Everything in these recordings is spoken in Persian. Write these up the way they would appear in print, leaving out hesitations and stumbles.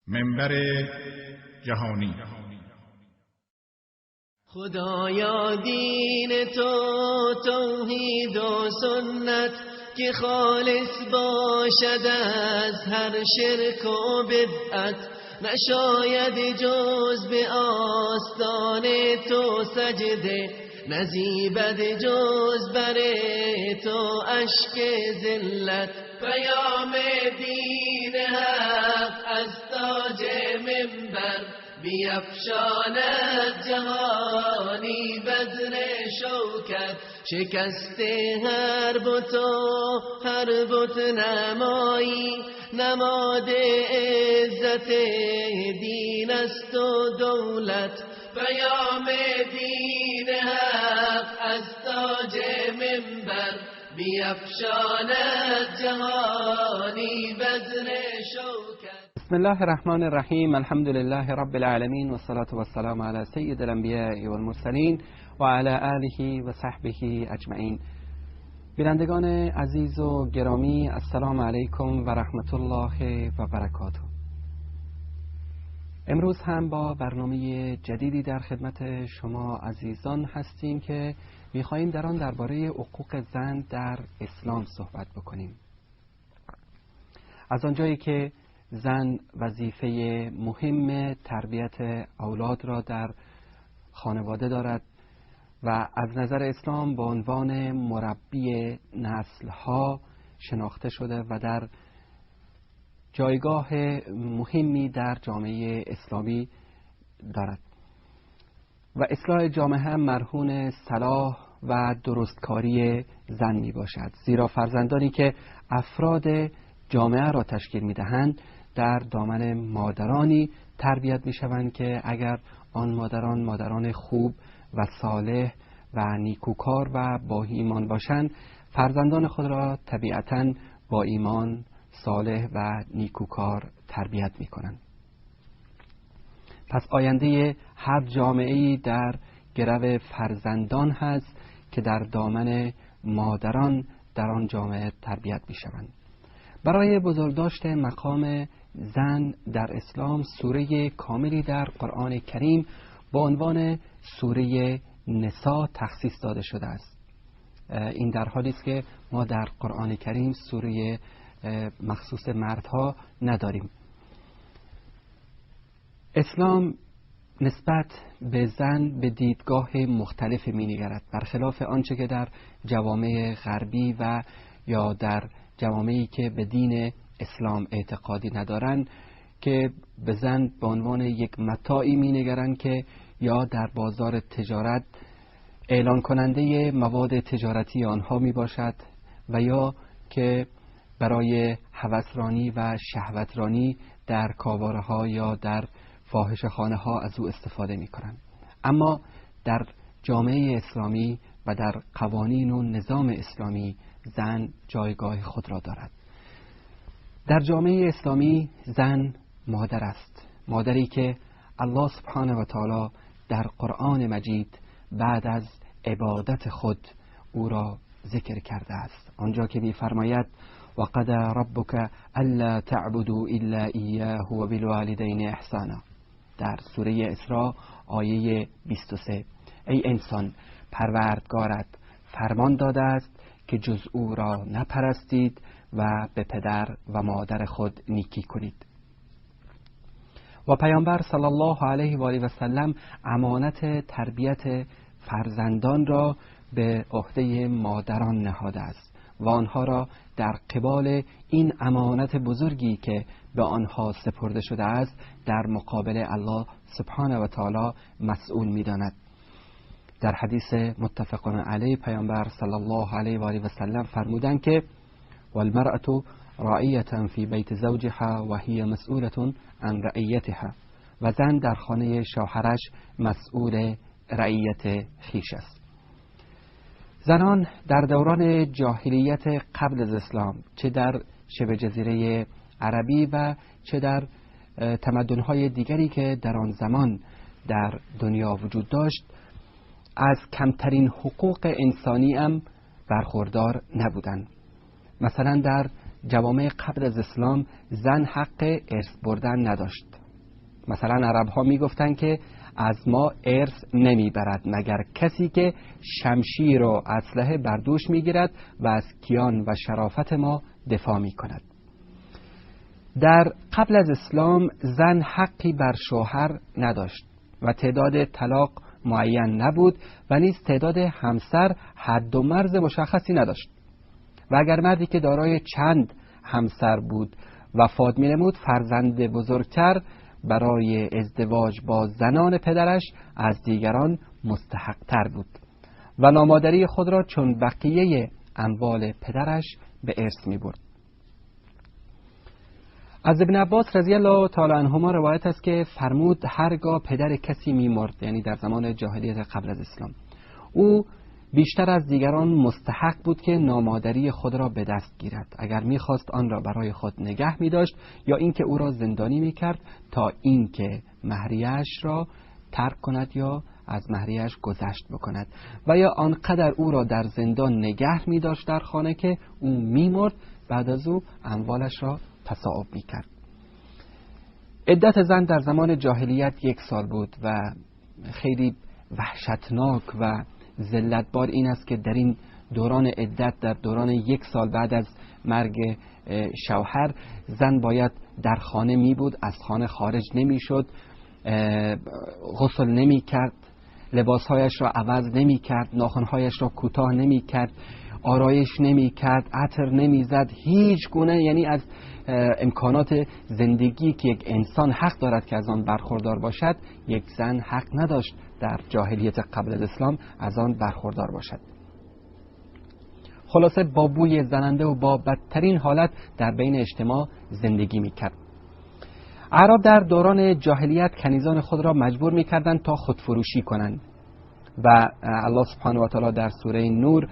منبر جهانی. خدایا دین تو توحید و سنت که خالص باشد از هر شرک و بدعت، نشاید جز به آستان تو سجده، نزیبد جز بر تو اشک ذلت. پیام دین حق از تاج منبر بیفشاند جهانی بذر شوکت. شکست هر بت و هر بت نمایی، نماد عزت دین است و دولت. پیام دین حق از تاج منبر بیفشاند جهانی بذر شوکت. بسم الله الرحمن الرحیم. الحمد لله رب العالمین و الصلاة و السلام علی سید الانبیاء و المرسلین و علی آله و صحبه اجمعین. بینندگان عزیز و گرامی، السلام علیکم و رحمت الله و برکاته. امروز هم با برنامه جدیدی در خدمت شما عزیزان هستیم که می‌خواهیم در آن درباره حقوق زن در اسلام صحبت بکنیم. از آنجایی که زن وظیفه مهم تربیت اولاد را در خانواده دارد و از نظر اسلام به عنوان مربی نسل‌ها شناخته شده و در جایگاه مهمی در جامعه اسلامی دارد و اصلاح جامعه هم مرهون صلاح و درستکاری زن می باشد، زیرا فرزندانی که افراد جامعه را تشکیل می دهند در دامن مادرانی تربیت می شوند که اگر آن مادران خوب و صالح و نیکوکار و با ایمان باشند، فرزندان خود را طبیعتاً با ایمان صالح و نیکوکار تربیت می کنند. پس آینده هر جامعه‌ای در گرو فرزندان هست که در دامن مادران در آن جامعه تربیت می شوند. برای بزرگداشت مقام زن در اسلام سوره کاملی در قرآن کریم با عنوان سوره نساء تخصیص داده شده است. این در حالی است که ما در قرآن کریم سوره مخصوص مردها نداریم. اسلام نسبت به زن به دیدگاه مختلف می‌نگرد، برخلاف آنچه که در جوامع غربی و یا در جوامعی که به دین اسلام اعتقادی ندارند که به زن به عنوان یک متاعی می‌نگرند که یا در بازار تجارت اعلان کننده مواد تجارتی آنها میباشد و یا که برای هوسرانی و شهوترانی در کاوارها یا در فاحشه‌خانه ها از او استفاده می‌کنند. اما در جامعه اسلامی و در قوانین و نظام اسلامی زن جایگاه خود را دارد. در جامعه اسلامی زن مادر است، مادری که الله سبحانه و تعالی در قرآن مجید بعد از عبادت خود او را ذکر کرده است، آنجا که می‌فرماید و قضی ربک الا تعبدوا الا ایاه و بالوالدین احسانا در سوره اسراء آیه 23. ای انسان، پروردگارت فرمان داده است که جز او را نپرستید و به پدر و مادر خود نیکی کنید. و پیامبر صلی الله علیه و آله و سلم امانت تربیت فرزندان را به عهده مادران نهاده است و آنها را در قبال این امانت بزرگی که به آنها سپرده شده است در مقابل الله سبحانه و تعالی مسئول می‌داند. در حدیث متفق علیه پیامبر صلی الله علیه و آله و سلم فرمودند که والمرأة راعیة فی بیت زوجها و هی مسئولة عن رعیتها، و زن در خانه شوهرش مسئول رعیت خیش است. زنان در دوران جاهلیت قبل از اسلام، چه در شبه جزیره عربی و چه در تمدن‌های دیگری که در آن زمان در دنیا وجود داشت، از کمترین حقوق انسانی هم برخوردار نبودند. مثلا در جوامع قبل از اسلام زن حق ارث بردن نداشت. مثلا عرب ها می گفتن که از ما ارث نمی برد مگر کسی که شمشیر و اسلحه بر دوش می گیرد و از کیان و شرافت ما دفاع می کند. در قبل از اسلام زن حقی بر شوهر نداشت و تعداد طلاق معین نبود و نیز تعداد همسر حد و مرز مشخصی نداشت و اگر مردی که دارای چند همسر بود وفات می نمود، فرزند بزرگتر برای ازدواج با زنان پدرش از دیگران مستحق تر بود و نامادری خود را چون بقیه اموال پدرش به ارث می برد. از ابن عباس رضی الله تعالی عنهما روایت است که فرمود هرگاه پدر کسی می مرد، یعنی در زمان جاهلیت قبل از اسلام، او بیشتر از دیگران مستحق بود که نامادری خود را به دست گیرد. اگر می‌خواست آن را برای خود نگه می‌داشت یا اینکه او را زندانی می‌کرد تا اینکه مهریه‌اش را ترک کند یا از مهریه‌اش گذشت بکند و یا آنقدر او را در زندان نگه می‌داشت در خانه که او می‌مرد، بعد از او اموالش را تصاحب می‌کرد. عدت زن در زمان جاهلیت 1 سال بود و خیلی وحشتناک و ذلتبار این است که در این دوران عدت، در دوران 1 سال بعد از مرگ شوهر، زن باید در خانه می بود، از خانه خارج نمی شد، غسل نمی کرد، لباسهایش را عوض نمی کرد، ناخنهایش را کوتاه نمی کرد، آرایش نمی کرد، عطر نمی زد، هیچ گونه، یعنی از امکانات زندگی که یک انسان حق دارد که از آن برخوردار باشد، یک زن حق نداشت در جاهلیت قبل از اسلام از آن برخوردار باشد. خلاصه با بوی زننده و با بدترین حالت در بین اجتماع زندگی میکرد. اعراب در دوران جاهلیت کنیزان خود را مجبور میکردند تا خودفروشی کنند و الله سبحانه و تعالی در سوره نور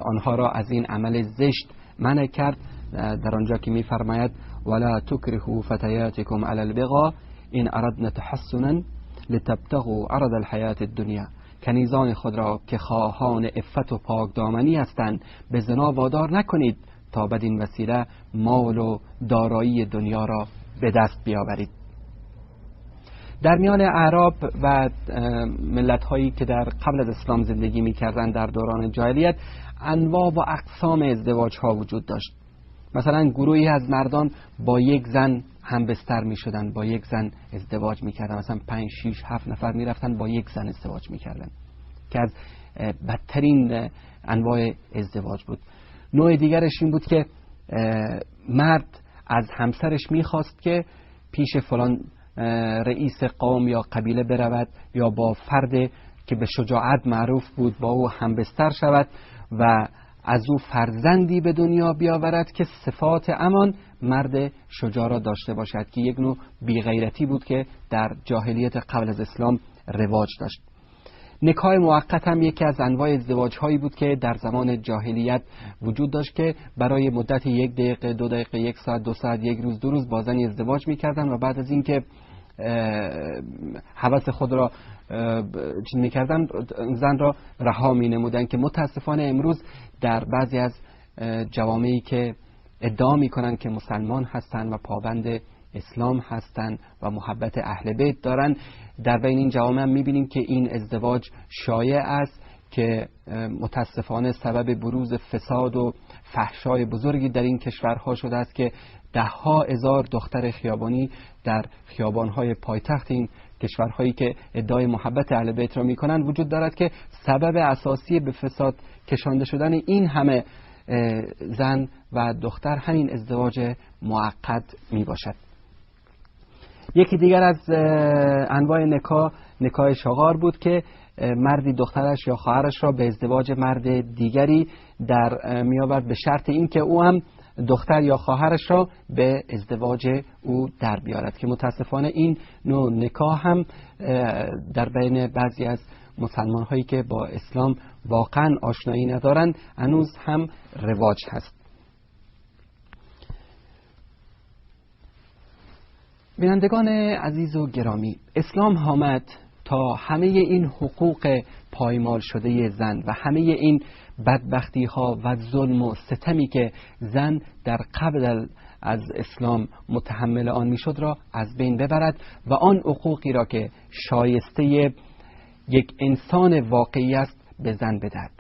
آنها را از این عمل زشت منع کرد، در آنجا که میفرماید ولا تکرهوا فتياتكم على البغاء ان اردنا تحسنا لتبتغوا عرض الحیات الدنیا. کنیزان خود را که خواهان عفت و پاکدامنی هستند به زنا وادار نکنید تا بدین وسیله مال و دارایی دنیا را به دست بیاورید. در میان اعراب و ملت‌هایی که در قبل از اسلام زندگی می‌کردند در دوران جاهلیت انواع و اقسام ازدواج‌ها وجود داشت. مثلا گروهی از مردان با یک زن همبستر می شدن، با یک زن ازدواج می کردن، مثلا 5 6 7 نفر می رفتن با یک زن ازدواج می کردن که از بدترین انواع ازدواج بود. نوع دیگرش این بود که مرد از همسرش می خواست که پیش فلان رئیس قوم یا قبیله برود یا با فرد که به شجاعت معروف بود با او همبستر شود و از او فرزندی به دنیا بیاورد که صفات امان مرد شجاع را داشته باشد، که یک نوع بیغیرتی بود که در جاهلیت قبل از اسلام رواج داشت. نکاح موقت هم یکی از انواع ازدواج هایی بود که در زمان جاهلیت وجود داشت که برای مدت 1 دقیقه 2 دقیقه 1 ساعت 2 ساعت 1 روز 2 روز با زنی ازدواج می‌کردند و بعد از اینکه هوس خود را چیز می‌کردند زن را رها می‌نمودند، که متاسفانه امروز در بعضی از جوامعی که ادعا می‌کنند که مسلمان هستند و پابند اسلام هستند و محبت اهل بیت دارند، در بین این جوامع می‌بینیم که این ازدواج شایع است که متاسفانه سبب بروز فساد و فحشای بزرگی در این کشورها شده است که 10,000 دختر خیابانی در خیابان‌های پایتخت این کشورهایی که ادعای محبت اهل بیت را می‌کنند وجود دارد که سبب اساسی به فساد کشانده شدن این همه زن و دختر همین ازدواج معقد میباشد. یکی دیگر از انواع نکاح شغار بود که مردی دخترش یا خواهرش را به ازدواج مرد دیگری در میآورد به شرط اینکه او هم دختر یا خواهرش را به ازدواج او در بیارد، که متاسفانه این نوع نکاح هم در بین بعضی از مسلمان هایی که با اسلام واقعا آشنایی ندارند هنوز هم رواج هست. بینندگان عزیز و گرامی، اسلام آمد تا همه این حقوق پایمال شده زن و همه این بدبختی ها و ظلم و ستمی که زن در قبل از اسلام متحمل آن میشد را از بین ببرد و آن حقوقی را که شایسته یک انسان واقعی است به زن بدهد.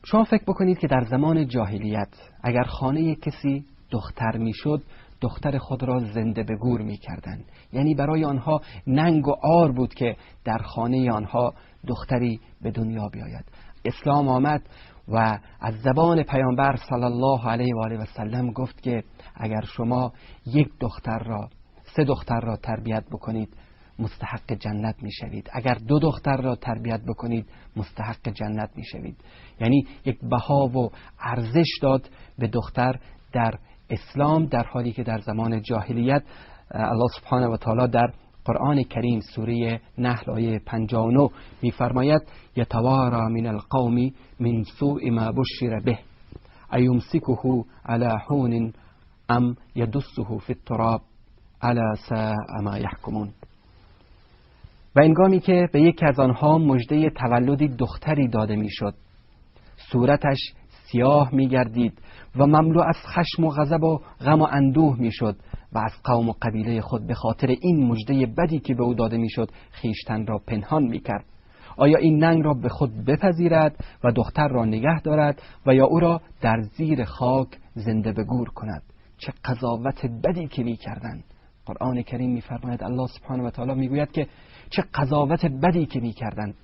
شما فکر بکنید که در زمان جاهلیت اگر خانه کسی دختر میشد، دختر خود را زنده به گور میکردند. یعنی برای آنها ننگ و عار بود که در خانه آنها دختری به دنیا بیاید. اسلام آمد و از زبان پیامبر صلی الله علیه و آله و سلم گفت که اگر شما یک دختر را 3 دختر را تربیت بکنید مستحق جنت میشوید، اگر 2 دختر را تربیت بکنید مستحق جنت میشوید. یعنی یک بها و ارزش داد به دختر در اسلام، در حالی که در زمان جاهلیت الله سبحانه و تعالی در قرآن کریم سوره نحل آیه 59 می‌فرماید یتوارا من القوم من سوء ما بشر به ایمسکه علی هون ام یدسه فی التراب الا ساء ما یحکمون. و هنگامی که به یکی از آنها مژده تولدی دختری داده میشد، صورتش سیاه میگردید و مملو از خشم و غضب و غم و اندوه میشد و از قوم و قبیله خود به خاطر این مژده بدی که به او داده میشد خیشتن را پنهان میکرد. آیا این ننگ را به خود بپذیرد و دختر را نگه دارد و یا او را در زیر خاک زنده به گور کند؟ چه قضاوت بدی که میکردند. قرآن کریم میفرماید، الله سبحانه و تعالی میگوید که چه قضاوت بدی که میکردند.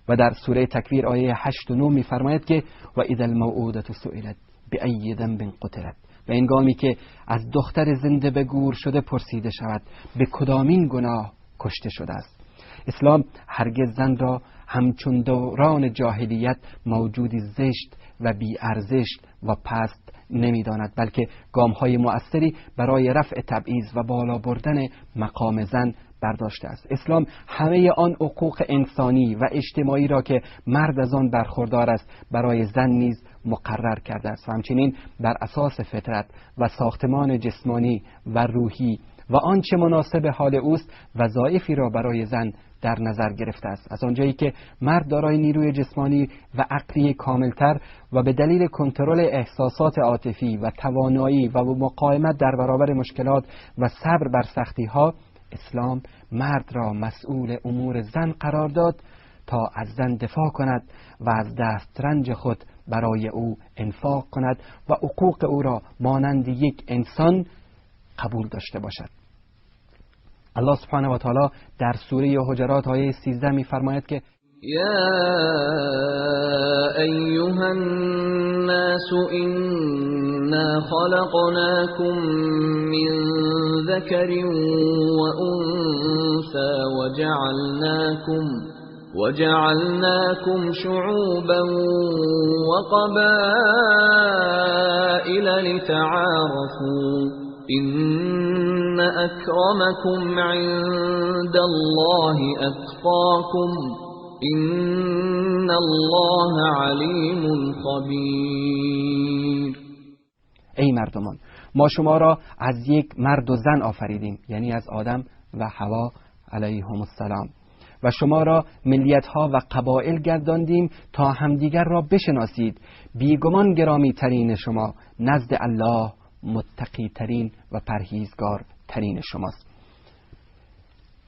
و در سوره تکویر آیه 8 و 9 میفرماید که و اذا الموءودة سئلت بأی ذنب قتلت، و هنگامی که از دختر زنده به گور شده پرسیده شود به کدامین گناه کشته شده است. اسلام هرگز زن را همچون دوران جاهلیت موجودی زشت و بی ارزش و پست نمیداند، بلکه گام‌های مؤثری برای رفع تبعیض و بالا بردن مقام زن برداشته است. اسلام همه آن حقوق انسانی و اجتماعی را که مرد از آن برخوردار است برای زن نیز مقرر کرده است و همچنین بر اساس فطرت و ساختمان جسمانی و روحی و آنچه مناسب حال اوست وظایفی را برای زن در نظر گرفته است. از آنجایی که مرد دارای نیروی جسمانی و عقلی کاملتر و به دلیل کنترل احساسات عاطفی و توانایی و مقاومت در برابر مشکلات و صبر بر سختی‌ها، اسلام مرد را مسئول امور زن قرار داد تا از زن دفاع کند و از دسترنج خود برای او انفاق کند و حقوق او را مانند یک انسان قبول داشته باشد. الله سبحانه و تعالی در سوره حجرات آیه 13 می‌فرماید که یا ایها الناس انا خلقناكم من ذكر وانثى وجعلناكم شعوبا وقبائل لتعارفوا إن أكرمكم عند الله أتقاكم إن الله علیم خبیر. ای مردمان، ما شما را از یک مرد و زن آفریدیم، یعنی از آدم و حوا علیهم السلام، و شما را ملیت‌ها و قبایل گرداندیم تا همدیگر را بشناسید. بیگمان گرامی ترین شما نزد الله متقی ترین و پرهیزگار ترین شماست.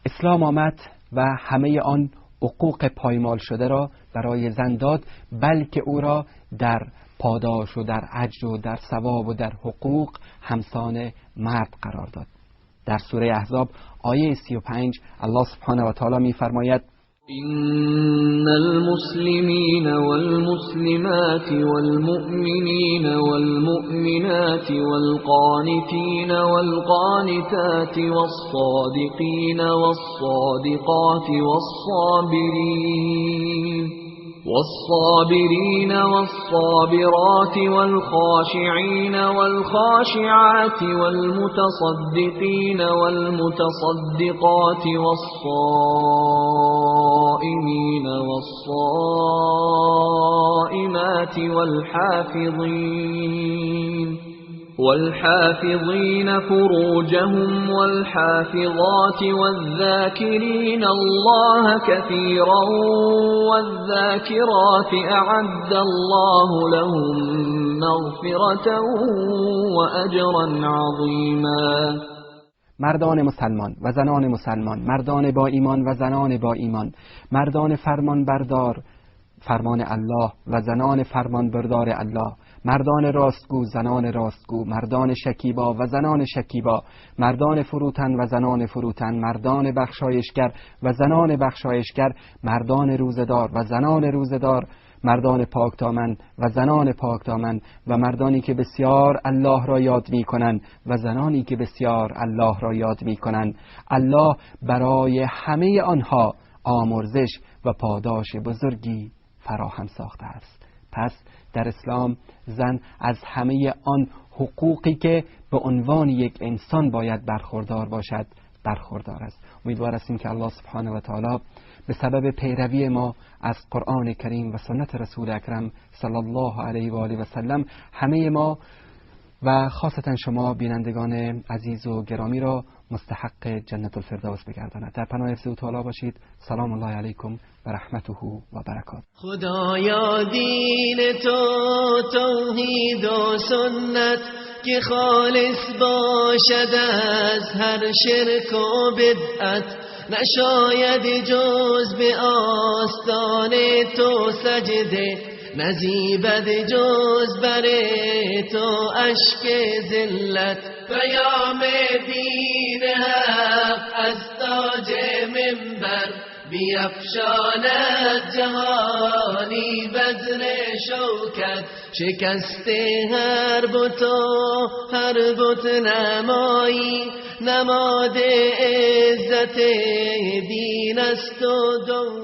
اسلام آمد و همه آن حقوق پایمال شده را برای زن داد، بلکه او را در پاداش و در اجر و در ثواب و در حقوق همسان مرد قرار داد. در سوره احزاب آیه 35 الله سبحانه و تعالی می فرماید إن المسلمين والمسلمات والمؤمنين والمؤمنات والقانتين والقانتات والصادقين والصادقات والصابرين والصابرات والخاشعين والخاشعات والمتصدقين والمتصدقات والصائمين والصائمات والحافظين فروجهم والحافظات والذاكرين الله كثيرا والذاكرات أعد الله لهم مغفرة وأجرا عظيما. مردان مسلمان و زنان مسلمان، مردان با ایمان و زنان با ایمان، مردان فرمان بردار فرمان الله و زنان فرمان بردار الله، مردان راستگو زنان راستگو، مردان شکیبا و زنان شکیبا، مردان فروتن و زنان فروتن، مردان بخشایشگر و زنان بخشایشگر، مردان روزدار و زنان روزدار، مردان پاکدامن و زنان پاکدامن و مردانی که بسیار الله را یاد می کنند و زنانی که بسیار الله را یاد می کنند. الله برای همه آنها آمرزش و پاداش بزرگی فراهم ساخته است. پس در اسلام زن از همه آن حقوقی که به عنوان یک انسان باید برخوردار باشد برخوردار است. امیدوار هستیم که الله سبحانه و تعالی به سبب پیروی ما از قرآن کریم و سنت رسول اکرم صلی الله علیه و آله و سلم همه ما و خاصتا شما بینندگان عزیز و گرامی را مستحق جنت الفردوس بگرداند. در پناه حفظ او تعالی باشید. سلام الله علیکم و رحمته و برکاته. خدایا دین تو توحید و سنت که خالص باشد از هر شرک و بدعت، نشاید جز به آستان تو سجده، نزیبد جز بر تو اشک ذلت. پیام دین حق از تاج منبر بیفشاند جهانی بذر شوکت. شکست هر بت و هر بت نمایی، نماد عزت دین است و دولت.